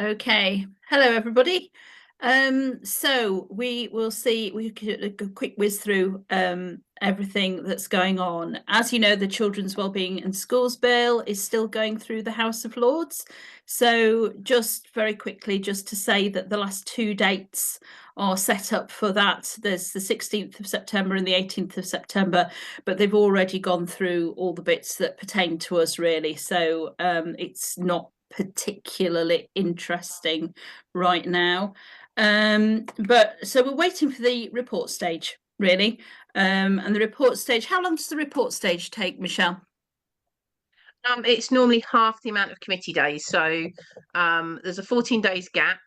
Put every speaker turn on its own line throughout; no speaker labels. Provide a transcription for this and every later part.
Okay. Hello, everybody. So we will see, we could a quick whiz through everything that's going on. As you know, the Children's Wellbeing and Schools Bill is still going through the House of Lords. So just very quickly, just to say that the last two dates are set up for that. There's the 16th of September and the 18th of September, but they've already gone through all the bits that pertain to us, really. So it's not particularly interesting right now. But so we're waiting for the report stage, really. And the report stage, how long does the report stage take, Michelle?
It's normally half the amount of committee days. So there's a 14 days gap,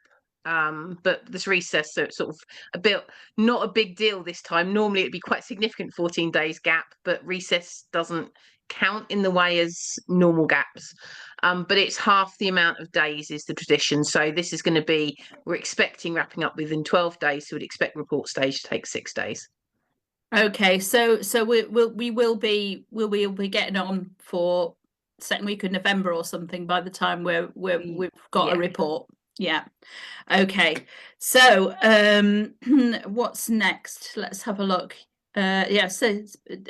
but there's recess, so it's sort of a bit not a big deal this time. Normally it'd be quite significant 14 days gap, but recess doesn't count in the way as normal gaps. But it's half the amount of days is the tradition. So this is going to be, we're expecting wrapping up within 12 days, so we'd expect report stage to take 6 days.
Okay, so we'll be getting on for second week of November or something by the time we've got a report. Yeah. Okay. So what's next? Let's have a look. Yeah, so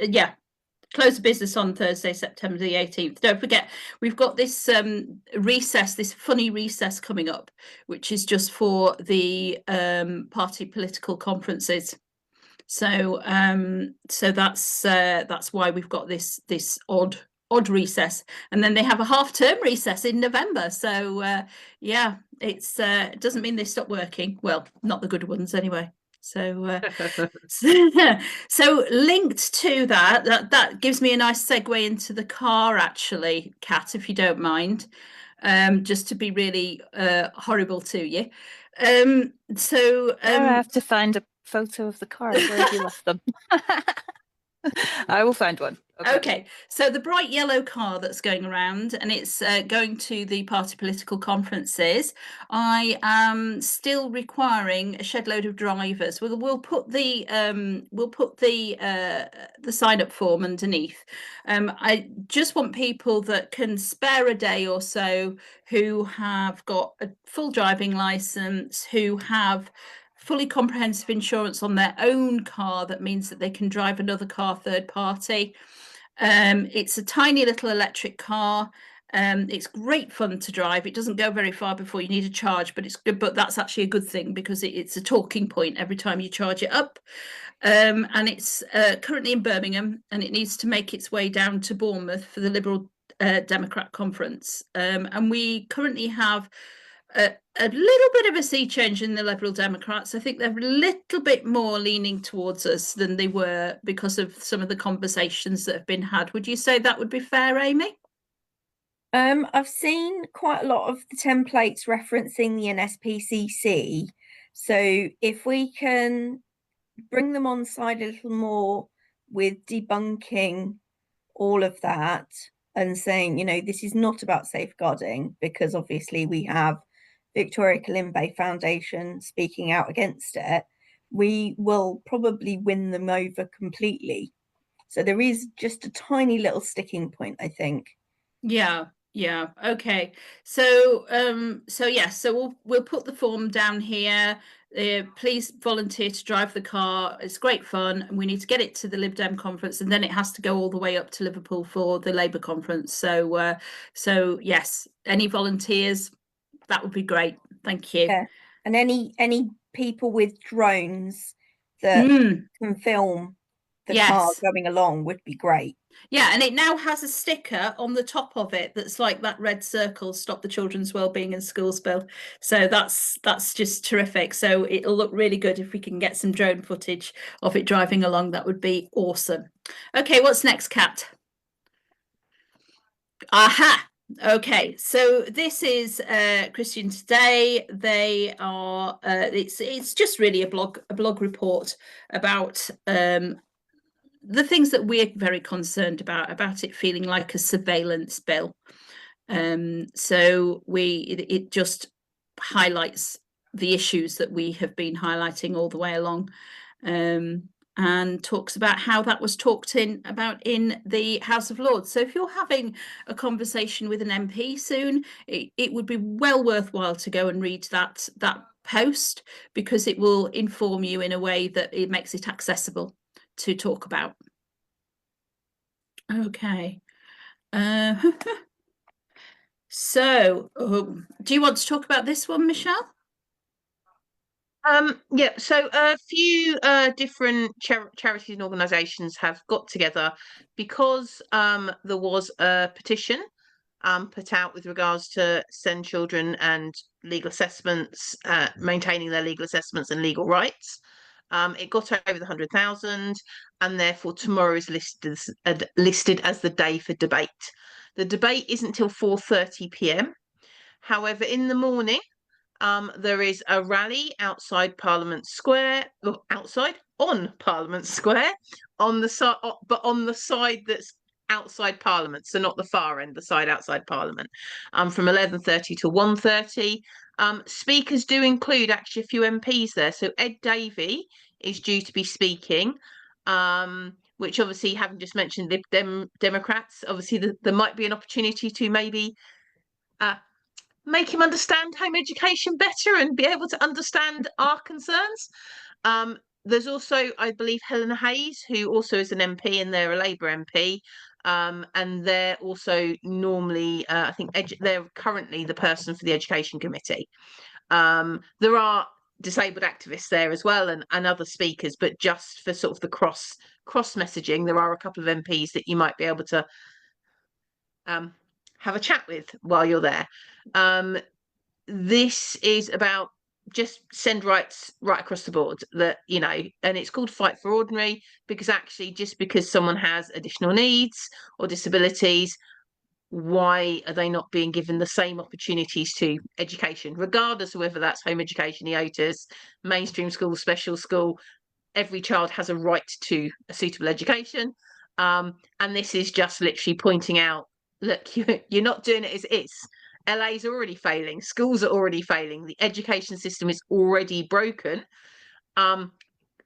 yeah, close of business on Thursday, September the 18th. Don't forget, we've got this recess, this funny recess coming up, which is just for the party political conferences. So so that's why we've got this odd recess, and then they have a half-term recess in November. So yeah, it doesn't mean they stop working. Well, not the good ones anyway. So so linked to that gives me a nice segue into the car, actually, Kat, if you don't mind, just to be really horrible to you. So
I have to find a photo of the car. Where have you left them? I will find one.
Okay, so the bright yellow car that's going around, and it's going to the party political conferences. I am still requiring a shed load of drivers. We'll put the sign up form underneath. I just want people that can spare a day or so, who have got a full driving license, who have fully comprehensive insurance on their own car. That means that they can drive another car third party. It's a tiny little electric car. It's great fun to drive. It doesn't go very far before you need a charge, but it's good. But that's actually a good thing, because it's a talking point every time you charge it up. And it's currently in Birmingham, and it needs to make its way down to Bournemouth for the Liberal Democrat conference. And we currently have a little bit of a sea change in the Liberal Democrats. I think they're a little bit more leaning towards us than they were, because of some of the conversations that have been had. Would you say that would be fair, Amy?
I've seen quite a lot of the templates referencing the NSPCC. So if we can bring them on side a little more with debunking all of that and saying, this is not about safeguarding, because obviously we have Victoria Kalimbe Foundation speaking out against it, we will probably win them over completely. So there is just a tiny little sticking point, I think.
Yeah. Okay. So yes, so we'll put the form down here. Please volunteer to drive the car. It's great fun, and we need to get it to the Lib Dem conference, and then it has to go all the way up to Liverpool for the Labour conference. So so yes, any volunteers, that would be great. Thank you.
Yeah. And any people with drones that can film the car going along would be great.
Yeah, and it now has a sticker on the top of it that's like that red circle, Stop the Children's Wellbeing and Schools Bill. So that's just terrific. So it'll look really good if we can get some drone footage of it driving along. That would be awesome. Okay, what's next, Kat? Aha. Okay, so this is Christian Today. They are it's just really a blog report about the things that we're very concerned about it feeling like a surveillance bill. So it just highlights the issues that we have been highlighting all the way along. and talks about how that was talked about in the House of Lords. So if you're having a conversation with an MP soon, it would be well worthwhile to go and read that post, because it will inform you in a way that it makes it accessible to talk about. Okay. So do you want to talk about this one, Michelle?
Yeah, so a few different charities and organisations have got together because there was a petition put out with regards to SEND children and legal assessments, maintaining their legal assessments and legal rights. It got over the 100,000, and therefore tomorrow is listed as the day for debate. The debate isn't till 4:30 p.m. However, in the morning, there is a rally outside Parliament Square, on Parliament Square, on the side, but on the side that's outside Parliament, so not the far end, the side outside Parliament, from 11:30 to 1:30. Speakers do include actually a few MPs there. So Ed Davey is due to be speaking, which obviously, having just mentioned Democrats, obviously there might be an opportunity to maybe make him understand home education better and be able to understand our concerns. There's also, I believe, Helen Hayes, who also is an MP, and they're a Labour MP. And they're also normally, I think, they're currently the person for the Education Committee. There are disabled activists there as well, and other speakers, but just for sort of the cross messaging, there are a couple of MPs that you might be able to have a chat with while you're there. This is about just SEND rights right across the board, that, you know, and it's called Fight for Ordinary because actually just because someone has additional needs or disabilities, why are they not being given the same opportunities to education, regardless of whether that's home education, EOTAS, mainstream school, special school? Every child has a right to a suitable education. And this is just literally pointing out, look, you're not doing it as it is. LA's already failing. Schools are already failing. The education system is already broken.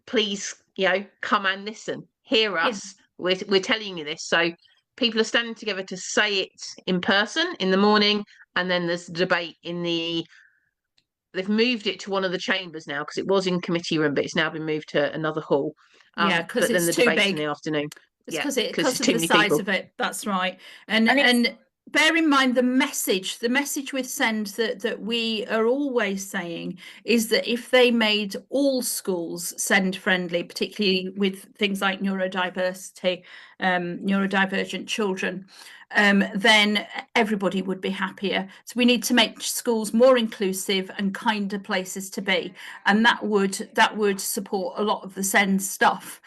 Please, come and listen. Hear us. Yeah. We're telling you this. So people are standing together to say it in person in the morning, and then there's the debate in the. They've moved it to one of the chambers now because it was in committee room, but it's now been moved to another hall.
Yeah, because it's too big
in the afternoon.
It's because of the size of it. That's right. And bear in mind the message with SEND that we are always saying is that if they made all schools SEND friendly, particularly with things like neurodiversity, neurodivergent children, then everybody would be happier. So we need to make schools more inclusive and kinder places to be, and that would support a lot of the SEND stuff.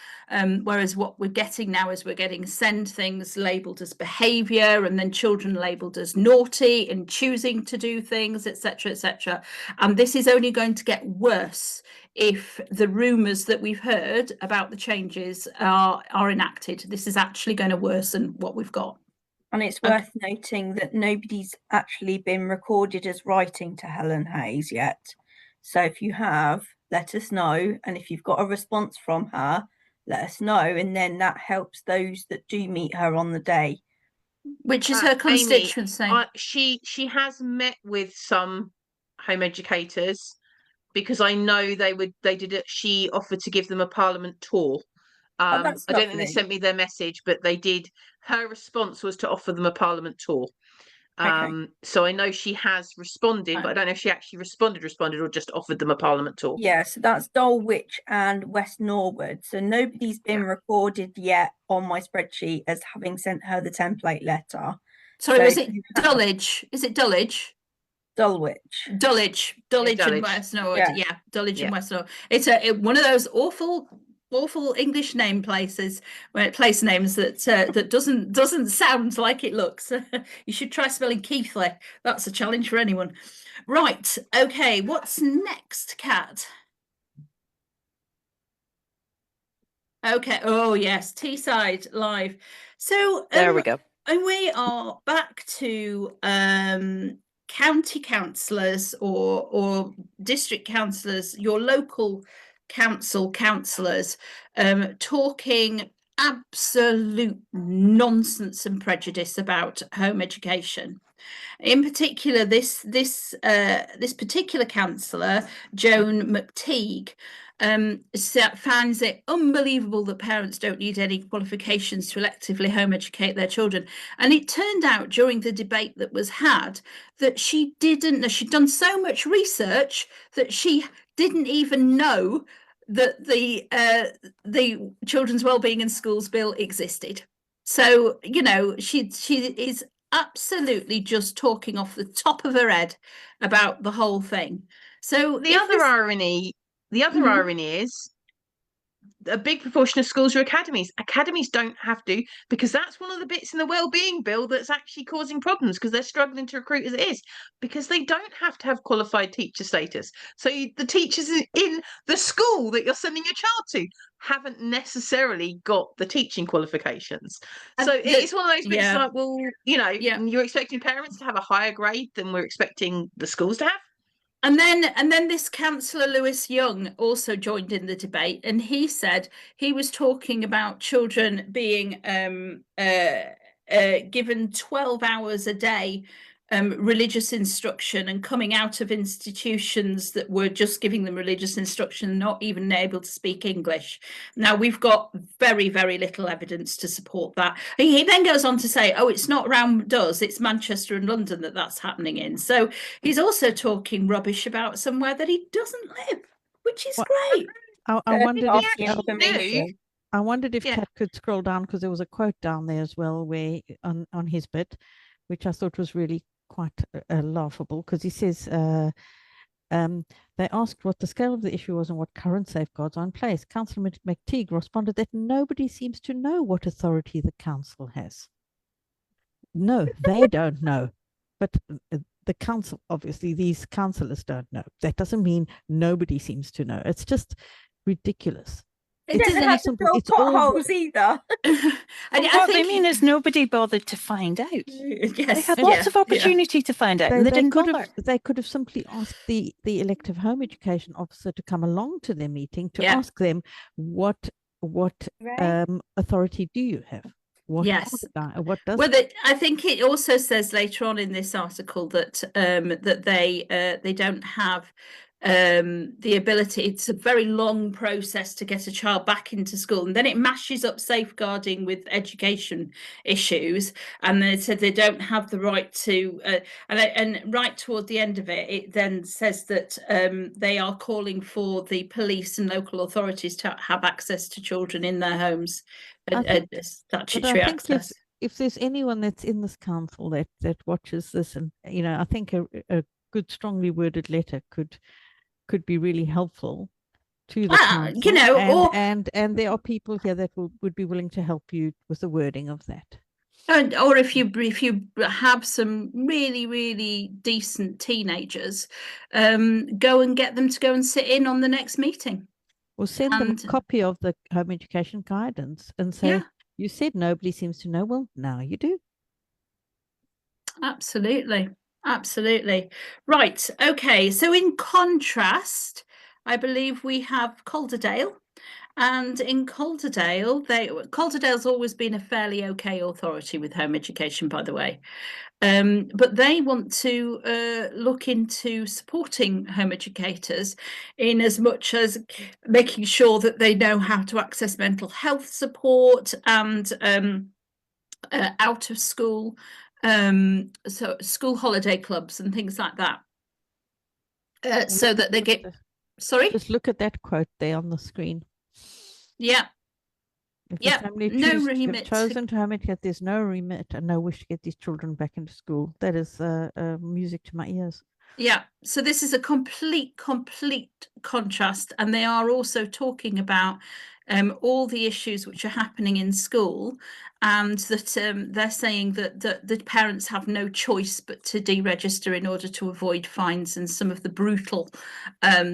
Whereas what we're getting now is we're getting SEND things labelled as behaviour, and then children labelled as naughty and choosing to do things, etc., etc. And this is only going to get worse if the rumours that we've heard about the changes are enacted. This is actually going to worsen what we've got.
And it's worth noting that nobody's actually been recorded as writing to Helen Hayes yet. So if you have, let us know. And if you've got a response from her, let us know. And then that helps those that do meet her on the day.
Which is her constituency.
Amy, she has met with some home educators, because I know she offered to give them a Parliament tour. I don't think they sent me their message, but they did. Her response was to offer them a Parliament tour. So I know she has responded, but I don't know if she actually responded or just offered them a Parliament tour.
Yeah, so that's Dulwich and West Norwood. So nobody's been recorded yet on my spreadsheet as having sent her the template letter.
Sorry, was it Dulwich? Is it Dulwich?
Dulwich
and West Norwood. Yeah, Dulwich and West Norwood. It's one of those awful English place names that doesn't sound like it looks. You should try spelling Keithley. That's a challenge for anyone. Right. Okay. What's next, Kat? Okay. Oh yes, Teesside Live. So
there we go.
And we are back to county councillors or district councillors, your local councillors talking absolute nonsense and prejudice about home education. In particular, this particular councillor, Joan McTeague, finds it unbelievable that parents don't need any qualifications to electively home educate their children. And it turned out during the debate that was had that she didn't know. She'd done so much research that she didn't even know that the Children's Wellbeing in Schools Bill existed. So, you know, she is absolutely just talking off the top of her head about the whole thing. So
the other irony is a big proportion of schools are academies. Academies don't have to, because that's one of the bits in the wellbeing bill that's actually causing problems, because they're struggling to recruit as it is, because they don't have to have qualified teacher status. So the teachers in the school that you're sending your child to haven't necessarily got the teaching qualifications. So it's one of those bits like, well, you know, you're expecting parents to have a higher grade than we're expecting the schools to have.
And then this councillor Lewis Young also joined in the debate, and he said he was talking about children being given 12 hours a day religious instruction and coming out of institutions that were just giving them religious instruction, not even able to speak English. Now, we've got very, very little evidence to support that. He then goes on to say, oh, it's not around us, it's Manchester and London that's happening in. So he's also talking rubbish about somewhere that he doesn't live, which is great.
I wondered if Kat could scroll down, because there was a quote down there as well, where on his bit, which I thought was really quite laughable, because he says they asked what the scale of the issue was and what current safeguards are in place. Councillor McTeague responded that nobody seems to know what authority the council has. No, they don't know, but the council, obviously these councillors don't know. That doesn't mean nobody seems to know. It's just ridiculous.
It doesn't have to fill potholes either.
And what they mean is nobody bothered to find out. They had lots of opportunity to find out, and they didn't bother.
They could have simply asked the elective home education officer to come along to their meeting to ask them what authority do you have? What does?
I think it also says later on in this article that that they don't have the ability. It's a very long process to get a child back into school, and then it mashes up safeguarding with education issues, and they said they don't have the right to and right toward the end of it, it then says that they are calling for the police and local authorities to have access to children in their homes, statutory access.
If there's anyone that's in this council that watches this, and you know, I think a good strongly worded letter could be really helpful to the council,
you know,
and there are people here that would be willing to help you with the wording of that.
Or if you have some really, really decent teenagers, go and get them to go and sit in on the next meeting.
Or send them a copy of the home education guidance and say, you said nobody seems to know. Well, now you do.
Absolutely. Absolutely. Right. Okay. So in contrast, I believe we have Calderdale. And in Calderdale, Calderdale's always been a fairly okay authority with home education, by the way. But they want to look into supporting home educators in as much as making sure that they know how to access mental health support and out of school, so school holiday clubs and things like that, so that they get. Sorry,
just look at that quote there on the screen.
Yeah.
No remit. Chosen to home educate. There's no remit and no wish to get these children back into school. That is music to my ears.
Yeah. So this is a complete contrast, and they are also talking about all the issues which are happening in school, and that they're saying that the parents have no choice but to deregister in order to avoid fines and some of the brutal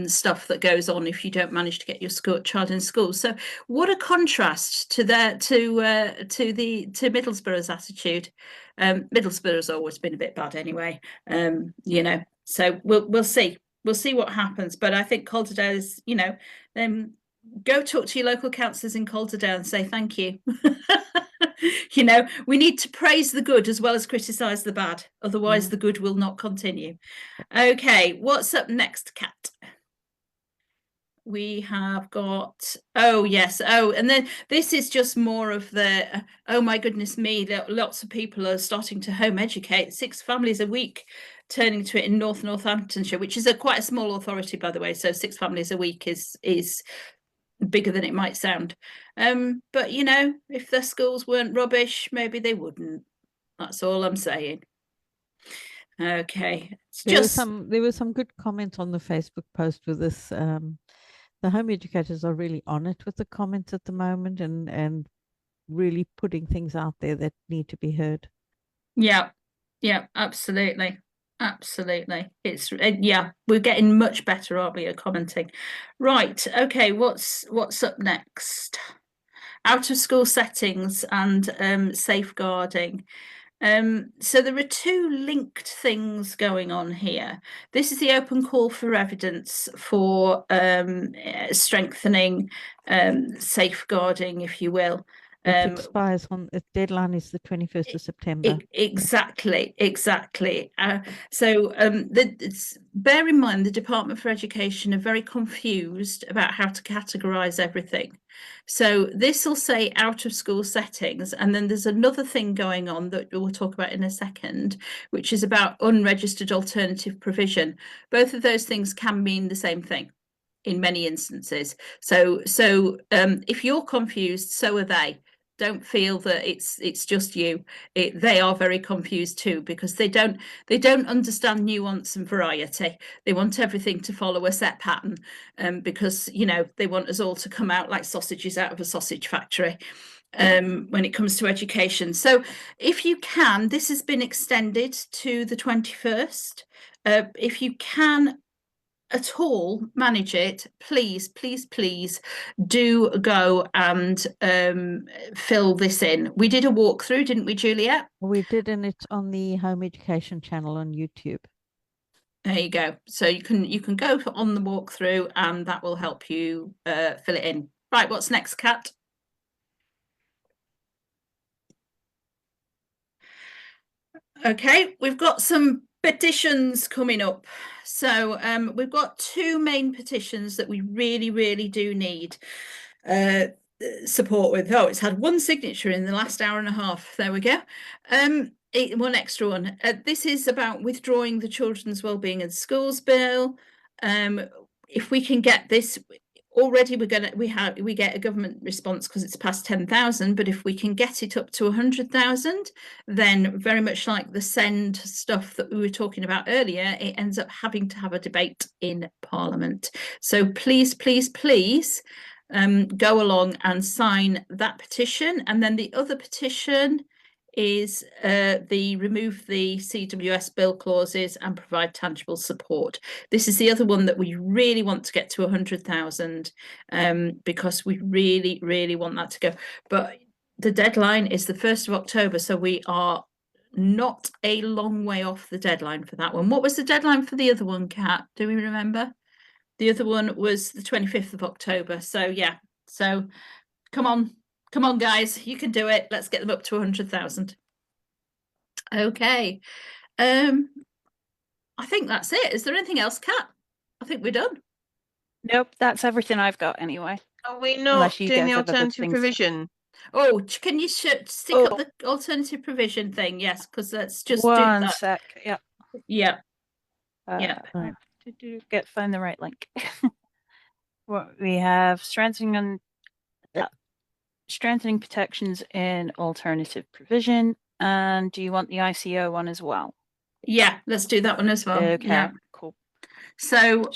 stuff that goes on if you don't manage to get your child in school. So what a contrast to Middlesbrough's attitude. Middlesbrough's always been a bit bad anyway, you know. So we'll see. we'll see what happens. But I think Calderdale is, you know, go talk to your local councillors in Calderdale and say thank you. You know, we need to praise the good as well as criticise the bad. Otherwise, the good will not continue. Okay, what's up next, Kat? We have got, oh yes, oh, and then this is just more of the, oh my goodness me, lots of people are starting to home educate. 6 families a week turning to it in Northamptonshire, which is quite a small authority, by the way. So 6 families a week is bigger than it might sound. But you know, if their schools weren't rubbish, maybe they wouldn't. That's all I'm saying. Okay,
there were some good comments on the Facebook post with this. The home educators are really on it with the comments at the moment, and really putting things out there that need to be heard.
Yeah, absolutely. It's yeah, we're getting much better, aren't we, at commenting. Right, okay, what's up next? Out of school settings and safeguarding. So there are 2 linked things going on here. This is the open call for evidence for strengthening safeguarding, if you will.
It expires on, the deadline is the 21st of September.
Exactly. So bear in mind the Department for Education are very confused about how to categorise everything. So this will say out of school settings, and then there's another thing going on that we'll talk about in a second, which is about unregistered alternative provision. Both of those things can mean the same thing in many instances. So if you're confused, so are they. Don't feel that it's just you. They are very confused too, because they don't understand nuance and variety. They want everything to follow a set pattern, because you know they want us all to come out like sausages out of a sausage factory when it comes to education. So if you can, this has been extended to the 21st. If you can at all manage it, please do go and fill this in. We did a walkthrough, didn't we, Juliet?
We did, and it's on the home education channel on YouTube.
There you go. So you can go on the walkthrough, and that will help you fill it in. Right, what's next, Kat? Okay, we've got some petitions coming up. So we've got 2 main petitions that we really do need support with. Oh, it's had 1 signature in the last hour and a half. There we go. 1 extra one. This is about withdrawing the Children's Wellbeing in Schools Bill. If we can get this, already we get a government response because it's past 10,000, but if we can get it up to 100,000, then very much like the SEND stuff that we were talking about earlier, it ends up having to have a debate in Parliament. So please go along and sign that petition. And then the other petition is remove the CWS bill clauses and provide tangible support. This is the other one that we really want to get to 100,000 because we really want that to go. But the deadline is the 1st of October, so we are not a long way off the deadline for that one. What was the deadline for the other one, Kat? Do we remember? The other one was the 25th of October. So yeah, so come on, guys, you can do it. Let's get them up to 100,000. Okay. I think that's it. Is there anything else, Kat? I think we're done.
Nope, that's everything I've got anyway.
Are we not doing the alternative provision?
Oh, can you stick up the alternative provision thing? Yes, because let's just do that.
1 sec. Yeah.
Right.
Find the right link. What we have: strengthening protections in alternative provision. And do you want the ICO one as well?
Yeah, let's do that one as well.
Okay,
yeah.
Cool.
So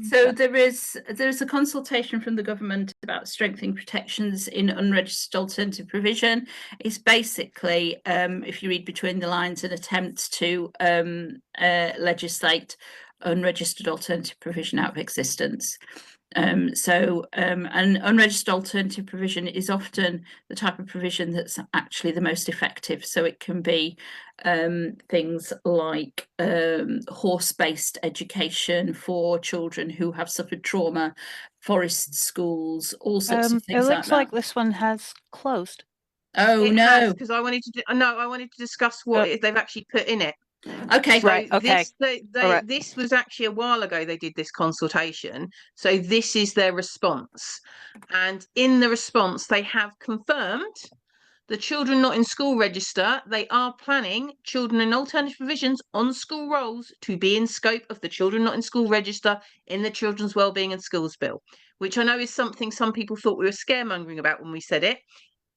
so there is a consultation from the government about strengthening protections in unregistered alternative provision. It's basically, if you read between the lines, an attempt to legislate unregistered alternative provision out of existence. An unregistered alternative provision is often the type of provision that's actually the most effective. So it can be things like horse-based education for children who have suffered trauma, forest schools, all sorts of things
it
like
looks
that.
like this one has closed.
Oh,
It
no.
has, because I wanted to I wanted to discuss what they've actually put in it.
Okay.
So
Right, okay.
this was actually a while ago they did this consultation. So this is their response. And in the response, they have confirmed the children not in school register. They are planning children in alternative provisions on school rolls to be in scope of the children not in school register in the Children's Wellbeing and Schools Bill, which I know is something some people thought we were scaremongering about when we said it.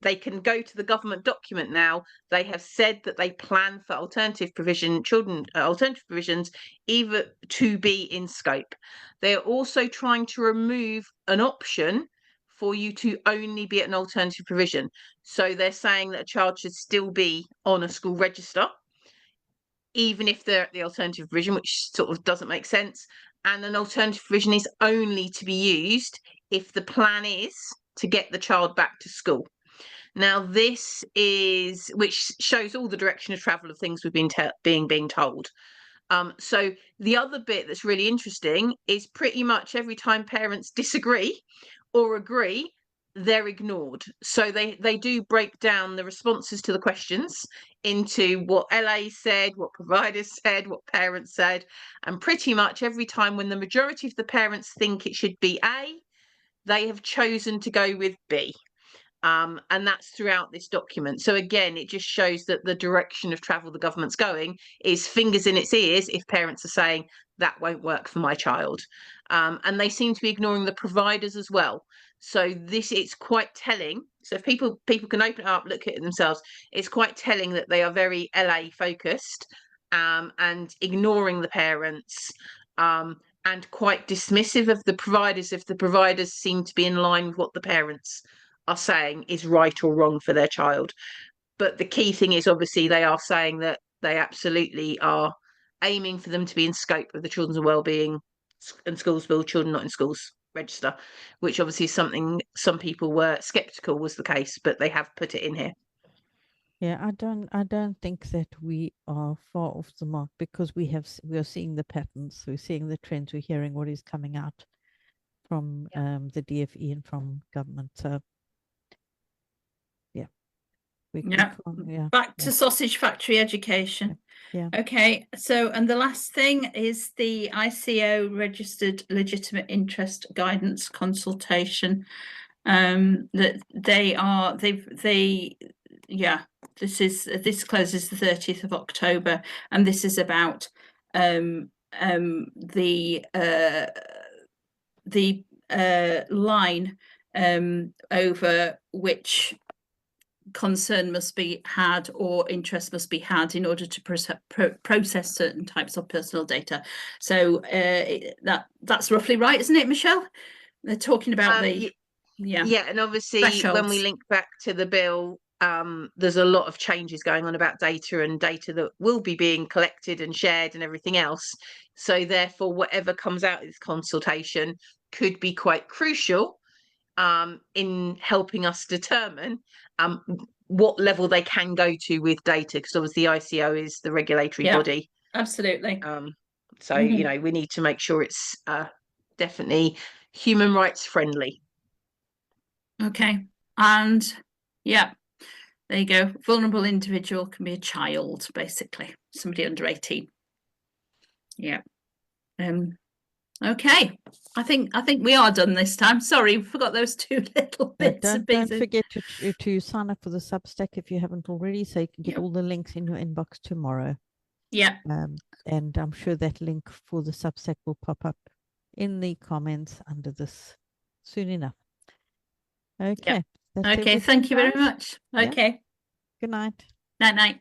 They can go to the government document now. They have said that they plan for alternative provisions either to be in scope. They are also trying to remove an option for you to only be at an alternative provision. So they're saying that a child should still be on a school register, even if they're at the alternative provision, which sort of doesn't make sense. And an alternative provision is only to be used if the plan is to get the child back to school. Now, this is, which shows all the direction of travel of things we've been being told. So the other bit that's really interesting is pretty much every time parents disagree or agree, they're ignored. So they do break down the responses to the questions into what LA said, what providers said, what parents said, and pretty much every time when the majority of the parents think it should be A, they have chosen to go with B. And that's throughout this document. So again, it just shows that the direction of travel the government's going is fingers in its ears if parents are saying that won't work for my child. And they seem to be ignoring the providers as well. So it's quite telling. So if people can open it up, look at it themselves, it's quite telling that they are very LA focused and ignoring the parents. And quite dismissive of the providers if the providers seem to be in line with what the parents are saying is right or wrong for their child. But the key thing is obviously they are saying that they absolutely are aiming for them to be in scope of the Children's Wellbeing and Schools Bill, Children Not in Schools register, which obviously is something some people were sceptical was the case, but they have put it in here.
Yeah, I don't think that we are far off the mark, because we are seeing the patterns, we're seeing the trends, we're hearing what is coming out from the DFE and from government. So
back to sausage factory education. Okay, so and the last thing is the ICO registered legitimate interest guidance consultation. That this closes the 30th of October, and this is about the line over which concern must be had or interest must be had in order to process certain types of personal data. So that's roughly right, isn't it, Michelle? They're talking about
and obviously
thresholds.
When we link back to the bill, there's a lot of changes going on about data and data that will be being collected and shared and everything else. So therefore, whatever comes out of this consultation could be quite crucial in helping us determine what level they can go to with data, because obviously ICO is the regulatory body.
Absolutely.
So you know, we need to make sure it's definitely human rights friendly.
Okay, and there you go. Vulnerable individual can be a child, basically somebody under 18. Okay, I think we are done this time. Sorry, we forgot those two little bits and pieces.
Don't forget to sign up for the Substack if you haven't already, so you can get all the links in your inbox tomorrow. And I'm sure that link for the Substack will pop up in the comments under this soon enough. Okay.
Okay, thank you very much. Okay.
Good night.
Night.